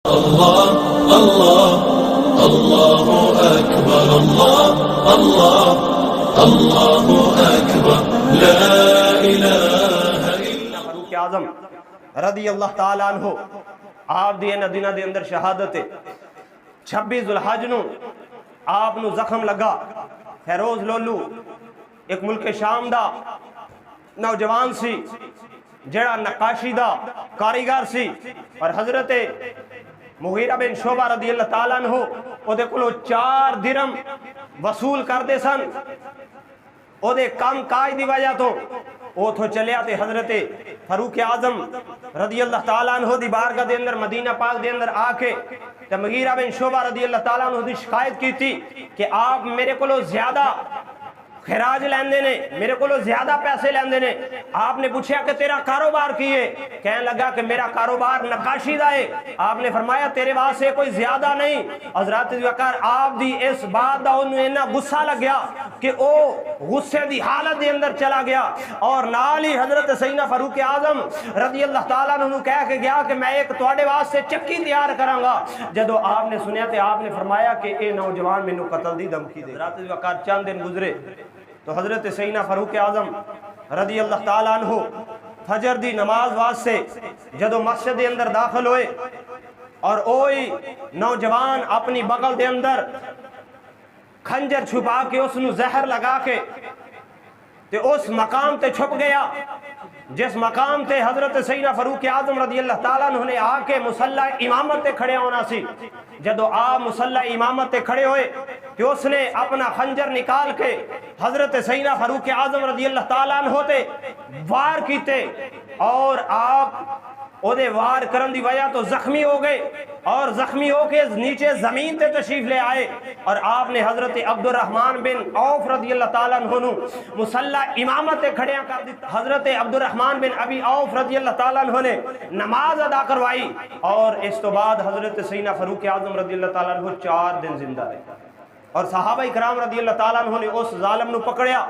الله الله الله أكبر الله الله الله أكبر لا إله إلا فاروق اعظم رضی اللہ تعالیٰ عنہ آپ دی مدینہ دے اندر شہادت 26 ذوالحج نو آپ نو زخم لگا. فیروز لولو ایک ملک شام دا نوجوان سی جڑا نقاشی دا کاریگر سی اور حضرت مغیرہ بن شعبہ رضی اللہ تعالیٰ عنہ او دے کلو 4 درم وصول کر دے سن. او دے کام کاج دی وجہ تو او تھو چلے آتے حضرت فاروق اعظم رضی اللہ تعالیٰ عنہ دی بارگاہ دے اندر مدینہ پاک دے اندر آ کے تے مغیرہ بن شعبہ رضی اللہ تعالیٰ عنہ دی شکایت کی تھی کہ آپ میرے کلو زیادہ خراج لیندے نے, میرے کو زیادہ پیسے لیندے نے. آپ نے پوچھا کہ تیرا کاروبار کی ہے؟ کہنے لگا کہ میرا کاروبار نقاشی دا ہے. آپ نے فرمایا تیرے واسطے کوئی زیادہ نہیں. حضرت وقار آپ دی اس بات دا انہوں اینا غصہ لگ گیا کہ او غصے دی حالت دے اندر چلا گیا اور نال ہی حضرت سیدنا فاروق اعظم رضی اللہ تعالیٰ عنہ کہہ کے گیا کہ میں ایک تواڈے واسطے چکی تیار کراں گا. جدو آپ نے سنیا تے آپ نے فرمایا کہ اے نوجوان مینوں قتل دی دھمکی دے. حضرت وقار چند دن گزرے تو حضرت سیدنا فاروق اعظم رضی اللہ تعالیٰ عنہ فجر دی نماز واسطے جدو مسجد دے اندر داخل ہوئے اور اوئی نوجوان اپنی بغل دے اندر کھنجر چھپا کے اس نو زہر لگا کے تے اس مقام تے چھپ گیا جس مقام تے حضرت سیدنا فاروق اعظم رضی اللہ تعالیٰ عنہ نے آ کے مصلی امامت تے کھڑے ہونا سی. جدو آپ مصلی امامت تے کھڑے ہوئے کہ اس نے اپنا خنجر نکال کے حضرت سیدنا فاروق اعظم رضی اللہ تعالیٰ عنہ تے وار کیتے اور آپ او دے وار کرن دی وجہ تو زخمی ہو گئے اور زخمی ہو کے نیچے زمین تے تشریف لے آئے اور آپ نے حضرت عبد الرحمن بن عوف رضی اللہ تعالیٰ عنہ نو مصلی امامت تے کھڑیاں کر دیتا. حضرت عبد الرحمن بن ابی عوف رضی اللہ تعالیٰ عنہ نے نماز ادا کروائی اور اس تو بعد حضرت سیدنا فاروق اعظم رضی اللہ تعالیٰ عنہ 4 دن زندہ رہے اور صحابہ کرام رضی اللہ تعالیٰ عنہ نے اس ظالم نو پکڑیا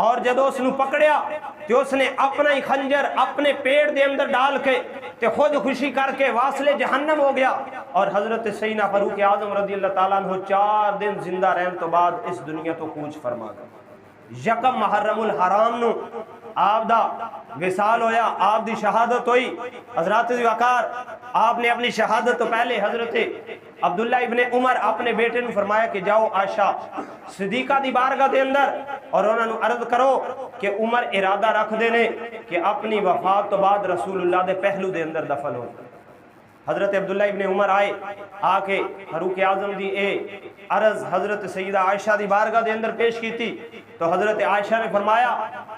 اور جدو اس نو پکڑیا تو اس نے اپنا ہی خنجر اپنے پیٹ دے اندر ڈال کے تے خود خوشی کر کے واصل جہنم ہو گیا اور حضرت سیدنا فاروق اعظم رضی اللہ تعالیٰ عنہ 4 دن زندہ رہن تو بعد اس دنیا تو کوچ فرما گیا. یکم محرم الحرام نو آپ دا وصال ہویا, آپ دی شہادت ہوئی. حضرات وقار آپ نے اپنی شہادت تو پہلے حضرت عبداللہ ابن عمر اپنے بیٹے نے فرمایا کہ جاؤ عائشہ صدیقہ دی بارگاہ دے اندر اور انہوں نے عرض کرو کہ عمر ارادہ رکھ دینے کہ اپنی وفات تو بعد رسول اللہ دے پہلو دے اندر دفن ہو. حضرت عبداللہ ابن عمر آئے آ کے فاروق اعظم دی اے عرض حضرت سیدہ عائشہ دی بارگاہ دے اندر پیش کی تھی تو حضرت عائشہ نے فرمایا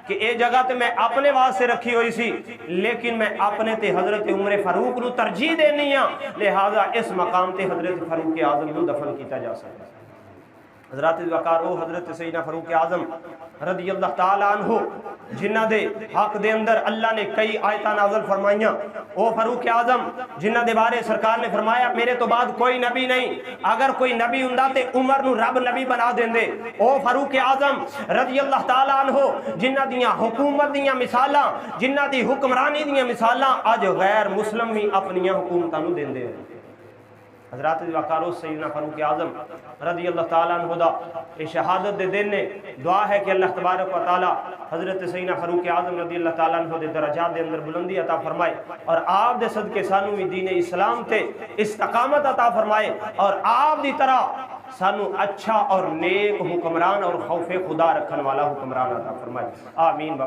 کہ اے جگہ تے میں اپنے واسطے رکھی ہوئی سی لیکن میں اپنے تے حضرت عمر فاروق نو ترجیح دینی ہاں لہذا اس مقام تے حضرت فاروق اعظم نو دفن کیتا جا سکتا. حضرات وقار او حضرت سیدنا فاروق اعظم رضی اللہ تعالیٰ عنہ جنہ دے حق دے اندر اللہ نے کئی آیتاں نازل فرمائیاں. او فاروق اعظم جنہ دے بارے سرکار نے فرمایا میرے تو بعد کوئی نبی نہیں, اگر کوئی نبی ہوندا تے عمر نو رب نبی بنا دیندے. او فاروق اعظم رضی اللہ تعالیٰ عنہ جنہ دیاں حکومت دیاں مثالاں جنہ دی حکمرانی دیاں مثالاں اج غیر مسلم بھی اپنیاں حکومتاں نو دیندے ہیں. حضرات وقار سیدنا فاروق اعظم رضی اللہ تعالیٰ عنہ دا شہادت دے دن نے دعا ہے کہ اللہ تبارک و تعالی حضرت سیدنا فاروق اعظم رضی اللہ تعالیٰ عنہ دے درجات دے اندر بلندی عطا فرمائے اور آپ دے صدقے سانو بھی دین اسلام تے استقامت عطا فرمائے اور آپ دی طرح سانو اچھا اور نیک حکمران اور خوف خدا رکھن والا حکمران عطا فرمائے. آمین.